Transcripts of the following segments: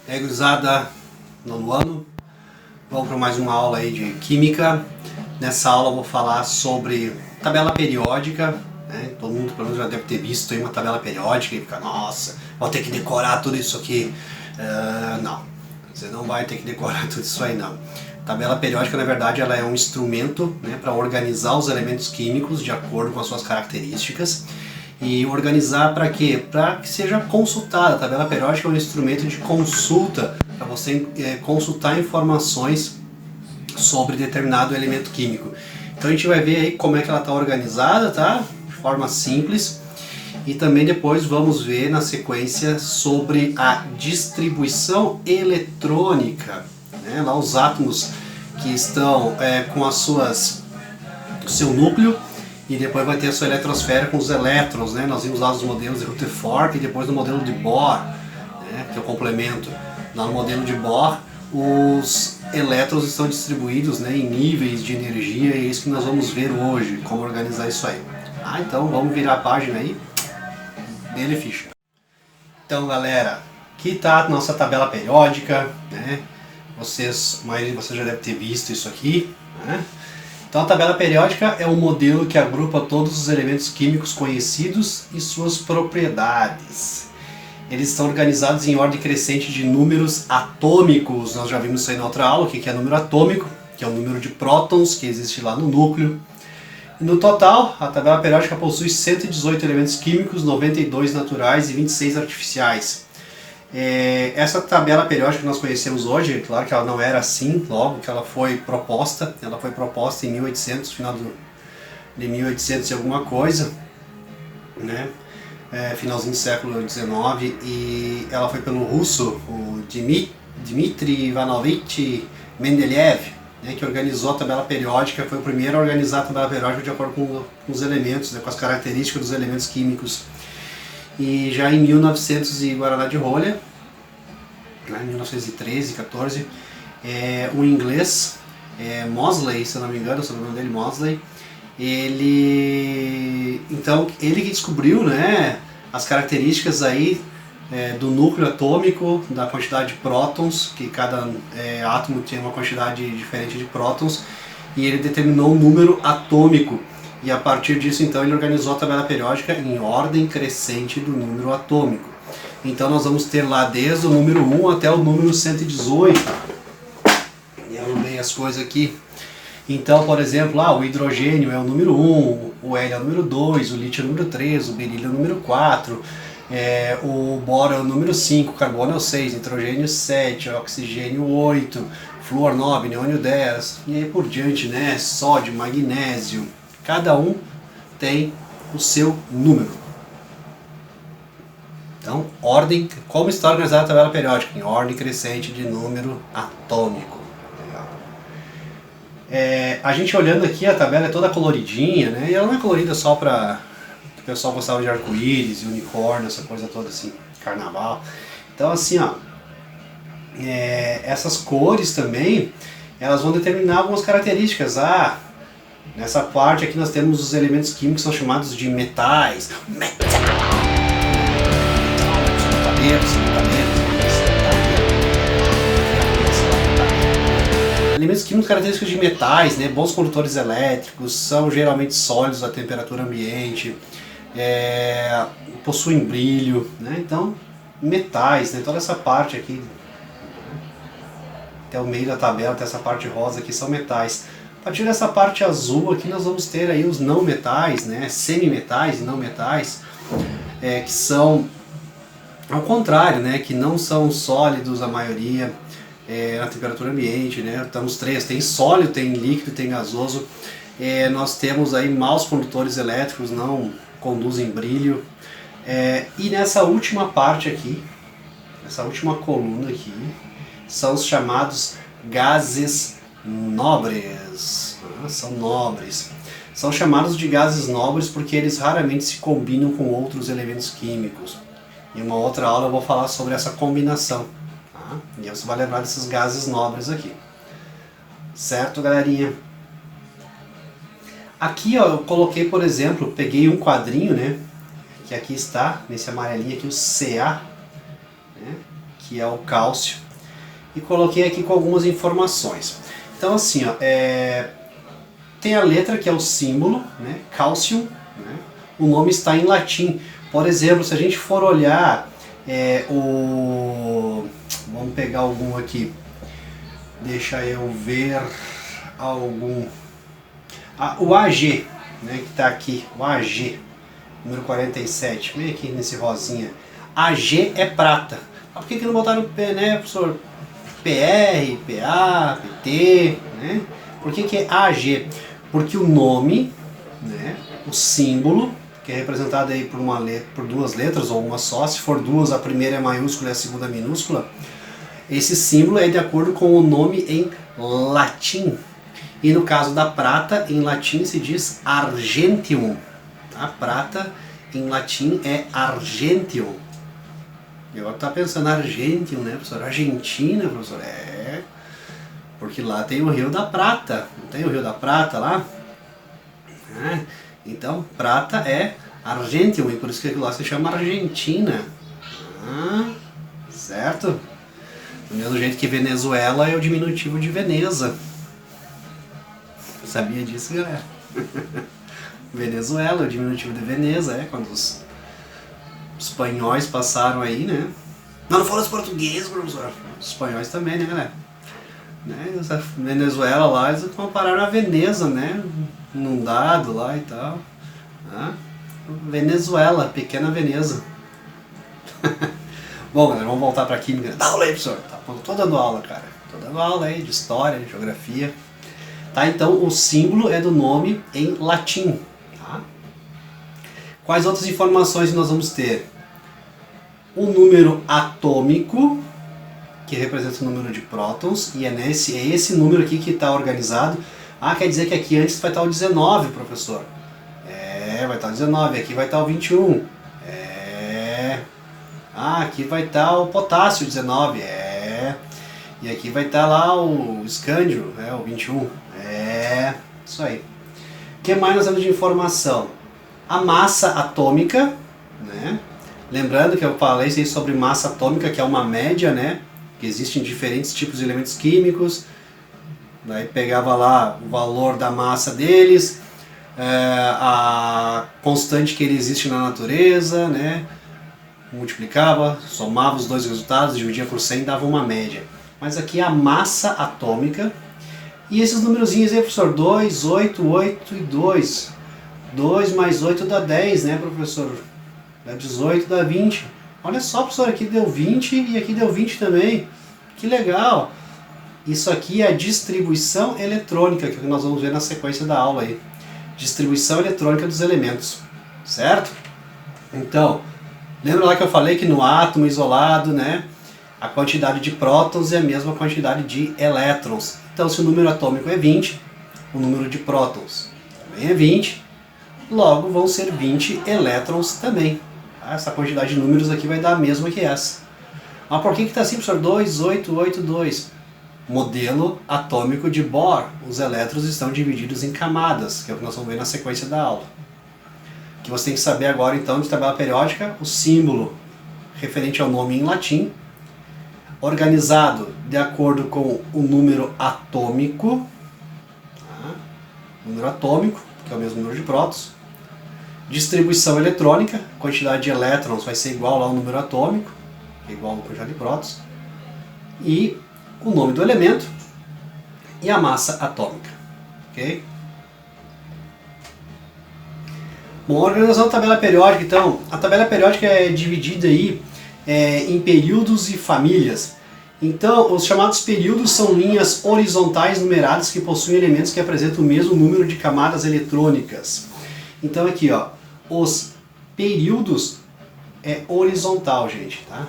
E aí, gurizada, nono ano, vamos para mais uma aula aí de Química. Nessa aula eu vou falar sobre tabela periódica, né? Todo mundo pelo menos já deve ter visto aí uma tabela periódica e fica, nossa, vou ter que decorar tudo isso aqui. Não, você não vai ter que decorar tudo isso aí não. Tabela periódica, na verdade, ela é um instrumento, né, para organizar os elementos químicos de acordo com as suas características. E organizar para quê? Para que seja consultada. A tabela periódica é um instrumento de consulta, para você consultar informações sobre determinado elemento químico. Então a gente vai ver aí como é que ela está organizada, tá? De forma simples. E também depois vamos ver na sequência sobre a distribuição eletrônica, né? Lá os átomos que estão com as suas, o seu núcleo, e depois vai ter a sua eletrosfera com os elétrons, né? Nós vimos lá os modelos de Rutherford e depois no modelo de Bohr, né? Que é o complemento. Lá no modelo de Bohr, os elétrons estão distribuídos, né, em níveis de energia, e é isso que nós vamos ver hoje, como organizar isso aí. Então vamos virar a página aí, dele ficha. Então galera, aqui está a nossa tabela periódica, né? A maioria de vocês já deve ter visto isso aqui, né? Então a tabela periódica é um modelo que agrupa todos os elementos químicos conhecidos e suas propriedades. Eles estão organizados em ordem crescente de números atômicos. Nós já vimos isso aí na outra aula, o que é número atômico, que é o número de prótons que existe lá no núcleo. E no total, a tabela periódica possui 118 elementos químicos, 92 naturais e 26 artificiais. Essa tabela periódica que nós conhecemos hoje, claro que ela não era assim logo que ela foi proposta em 1800, final de 1800 e alguma coisa, né? Finalzinho do século XIX, e ela foi pelo russo, o Dmitry Ivanovich Mendeleev, né, que organizou a tabela periódica, foi o primeiro a organizar a tabela periódica de acordo com os elementos, né, com as características dos elementos químicos. E já em 1900 e Guaraná de rolha, né, 1913, 14, o inglês Mosley, se eu não me engano, o sobrenome dele Mosley, ele que descobriu, né, as características aí do núcleo atômico, da quantidade de prótons, que cada átomo tem uma quantidade diferente de prótons, e ele determinou o número atômico, e a partir disso então ele organizou a tabela periódica em ordem crescente do número atômico. Então nós vamos ter lá desde o número 1 até o número 118, e eu anotei as coisas aqui. Então, por exemplo, o hidrogênio é o número 1, o hélio é o número 2, o lítio é o número 3, o berílio é o número 4, o boro é o número 5, o carbono é o 6, nitrogênio 7, oxigênio 8, flúor 9, neônio 10, e aí por diante, né? Sódio, magnésio, cada um tem o seu número. Então, ordem, como está organizada a tabela periódica? Em ordem crescente de número atômico. A gente olhando aqui, a tabela é toda coloridinha, né? E ela não é colorida só para o pessoal gostava de arco-íris, unicórnio, essa coisa toda assim, carnaval. Então assim, essas cores também, elas vão determinar algumas características. Nessa parte aqui nós temos os elementos químicos que são chamados de metais. Elementos químicos característicos de metais, né, bons condutores elétricos, são geralmente sólidos a temperatura ambiente, possuem brilho, né, então metais, né, toda essa parte aqui, até o meio da tabela, até essa parte rosa aqui são metais. A partir dessa parte azul aqui nós vamos ter aí os não metais, né, semimetais e não metais, que são ao contrário, né, que não são sólidos a maioria, na temperatura ambiente, né? Temos três, tem sólido, tem líquido, tem gasoso. Nós temos aí maus condutores elétricos, não conduzem brilho. E nessa última parte aqui, nessa última coluna aqui, são os chamados gases nobres. São nobres. São chamados de gases nobres porque eles raramente se combinam com outros elementos químicos. Em uma outra aula eu vou falar sobre essa combinação. E você vai lembrar desses gases nobres aqui. Certo, galerinha? Aqui, eu coloquei, por exemplo, peguei um quadrinho, né? Que aqui está, nesse amarelinho aqui, o Ca, né? que é o cálcio, e coloquei aqui com algumas informações. Então assim, ó, tem a letra que é o símbolo, né, calcium, né, o nome está em latim. Por exemplo, se a gente for olhar vamos pegar algum aqui, deixa eu ver algum, o AG, né, que está aqui, o AG, número 47, vem aqui nesse rosinha, AG é prata. Por que não botaram P, né, professor? PR, PA, PT, né? Por que é AG? Porque o nome, né, o símbolo, que é representado aí por duas letras ou uma só, se for duas, a primeira é maiúscula e a segunda é minúscula, esse símbolo é de acordo com o nome em latim. E no caso da prata, em latim se diz argentium. A prata em latim é argentium. Eu estou pensando argentium, né, professor? Argentina, professor? Porque lá tem o Rio da Prata. Não tem o Rio da Prata lá? Então, prata é argentium, e por isso que lá se chama Argentina. Certo? Do mesmo jeito que Venezuela é o diminutivo de Veneza. Sabia disso, galera? Venezuela é o diminutivo de Veneza, quando os espanhóis passaram aí, né? Não foram os portugueses, professor. Os espanhóis também, né, galera? Essa Venezuela lá, eles compararam a Veneza, né? Inundado lá e tal. Venezuela, pequena Veneza. Bom, galera, vamos voltar pra química. Dá aula aí, professor. Tô dando aula, cara. Tô dando aula aí de história, de geografia. Tá, então o símbolo é do nome em latim. Tá? Quais outras informações nós vamos ter? O número atômico, que representa o número de prótons, e é esse número aqui que está organizado. Quer dizer que aqui antes vai estar o 19, professor. Vai estar o 19, aqui vai estar o 21. Aqui vai estar o potássio 19. E aqui vai estar lá o escândio, o 21. Isso aí. O que mais nós temos de informação? A massa atômica, né? Lembrando que eu falei sobre massa atômica, que é uma média, né? Que existem diferentes tipos de elementos químicos. Daí pegava lá o valor da massa deles, a constante que ele existe na natureza, né? Multiplicava, somava os dois resultados, dividia por 100 e dava uma média. Mas aqui é a massa atômica. E esses numerozinhos aí, professor, 2, 8, 8 e 2. 2 mais 8 dá 10, né, professor? Dá 18, dá 20. Olha só, professor, aqui deu 20 e aqui deu 20 também. Que legal! Isso aqui é a distribuição eletrônica, que nós vamos ver na sequência da aula aí. Distribuição eletrônica dos elementos, certo? Então, lembra lá que eu falei que no átomo isolado, né, a quantidade de prótons é a mesma quantidade de elétrons. Então, se o número atômico é 20, o número de prótons também é 20, logo vão ser 20 elétrons também. Essa quantidade de números aqui vai dar a mesma que essa. Mas por que está assim, professor? 2, 8, 8, 2. Modelo atômico de Bohr. Os elétrons estão divididos em camadas, que é o que nós vamos ver na sequência da aula. O que você tem que saber agora, então, de tabela periódica, o símbolo referente ao nome em latim, organizado de acordo com o número atômico, número atômico, que é o mesmo número de prótons, distribuição eletrônica, quantidade de elétrons vai ser igual ao número atômico, que é igual à quantidade de prótons, e o nome do elemento e a massa atômica. Ok? Bom, a organização da tabela periódica, então, a tabela periódica é dividida aí em períodos e famílias. Então, os chamados períodos são linhas horizontais numeradas que possuem elementos que apresentam o mesmo número de camadas eletrônicas. Então aqui, ó, os períodos é horizontal, gente, tá?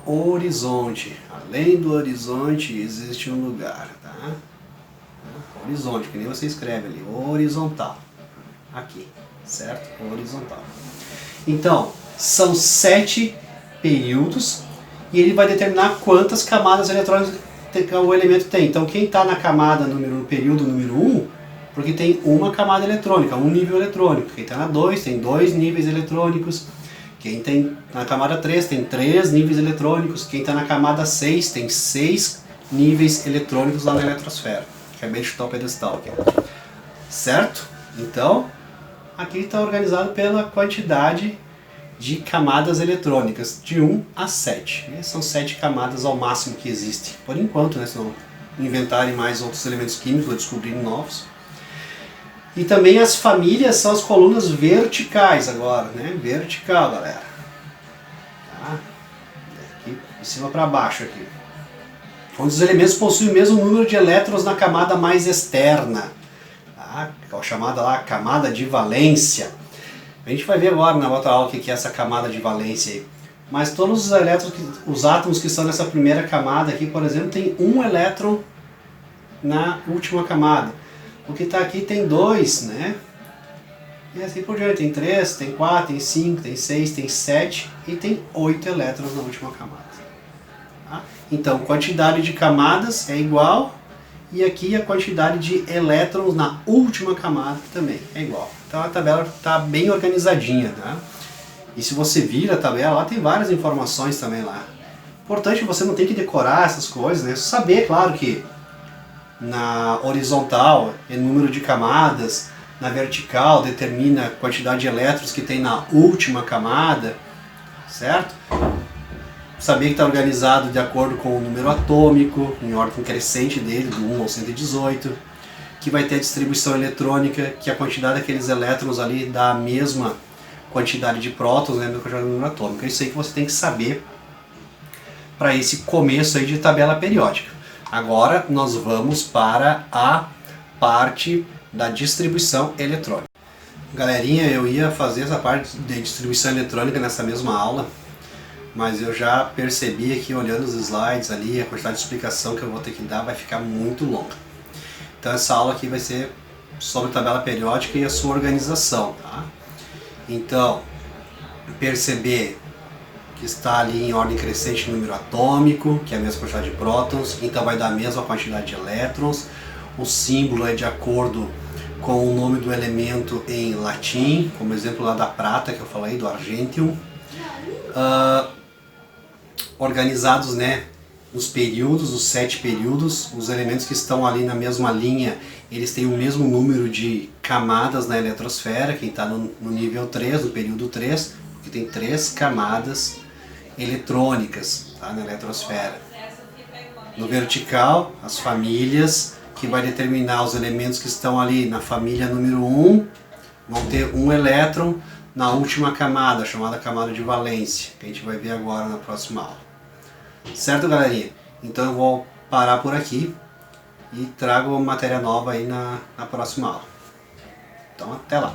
Horizonte. Além do horizonte existe um lugar, tá? Horizonte, que nem você escreve ali, horizontal. Aqui, certo? Horizontal. Então, são 7 períodos e ele vai determinar quantas camadas eletrônicas o elemento tem. Então, quem está na camada no período número 1, porque tem uma camada eletrônica, um nível eletrônico. Quem está na 2 tem 2 níveis eletrônicos. Quem tem na camada 3 tem 3 níveis eletrônicos, quem está na camada 6 tem 6 níveis eletrônicos lá na eletrosfera. Acabei de chutar o pedestal aqui. Certo? Então, aqui está organizado pela quantidade de camadas eletrônicas, de 1 a 7. São 7 camadas ao máximo que existem, por enquanto, né? Se não inventarem mais outros elementos químicos ou descobrirem novos. E também as famílias são as colunas verticais agora, né? Vertical, galera. Tá? Daqui de cima para baixo aqui. Onde os elementos possuem o mesmo número de elétrons na camada mais externa. Tá? É chamada lá camada de valência. A gente vai ver agora na outra aula o que é essa camada de valência aí. Mas todos os elétrons, os átomos que estão nessa primeira camada aqui, por exemplo, tem um elétron na última camada. O que está aqui tem 2, né? E assim por diante, tem 3, tem 4, tem 5, tem 6, tem 7 e tem 8 elétrons na última camada. Tá? Então, quantidade de camadas é igual, e aqui a quantidade de elétrons na última camada também é igual. Então a tabela está bem organizadinha, tá? E se você vira a tabela, lá tem várias informações também lá. Importante, você não tem que decorar essas coisas, né? Saber, claro, que na horizontal é número de camadas, na vertical determina a quantidade de elétrons que tem na última camada, certo? Saber que está organizado de acordo com o número atômico, em ordem crescente dele, do 1 ao 118, que vai ter a distribuição eletrônica, que a quantidade daqueles elétrons ali dá a mesma quantidade de prótons, né, a mesma quantidade do número atômico. É isso aí que você tem que saber para esse começo aí de tabela periódica. Agora nós vamos para a parte da distribuição eletrônica. Galerinha, eu ia fazer essa parte de distribuição eletrônica nessa mesma aula, mas eu já percebi aqui, olhando os slides ali, a quantidade de explicação que eu vou ter que dar vai ficar muito longa. Então essa aula aqui vai ser sobre tabela periódica e a sua organização, tá? Então, perceber que está ali em ordem crescente o número atômico, que é a mesma quantidade de prótons, então vai dar a mesma quantidade de elétrons. O símbolo é de acordo com o nome do elemento em latim, como exemplo lá da prata que eu falei, do argentium. Organizados, né, nos períodos, os 7 períodos, os elementos que estão ali na mesma linha, eles têm o mesmo número de camadas na eletrosfera. Quem está no nível 3, no período 3, que tem 3 camadas eletrônicas, tá, na eletrosfera. No vertical, as famílias, que vai determinar os elementos que estão ali na família número 1, vão ter um elétron na última camada, chamada camada de valência, que a gente vai ver agora na próxima aula. Certo, galerinha? Então eu vou parar por aqui e trago matéria nova aí na próxima aula. Então até lá!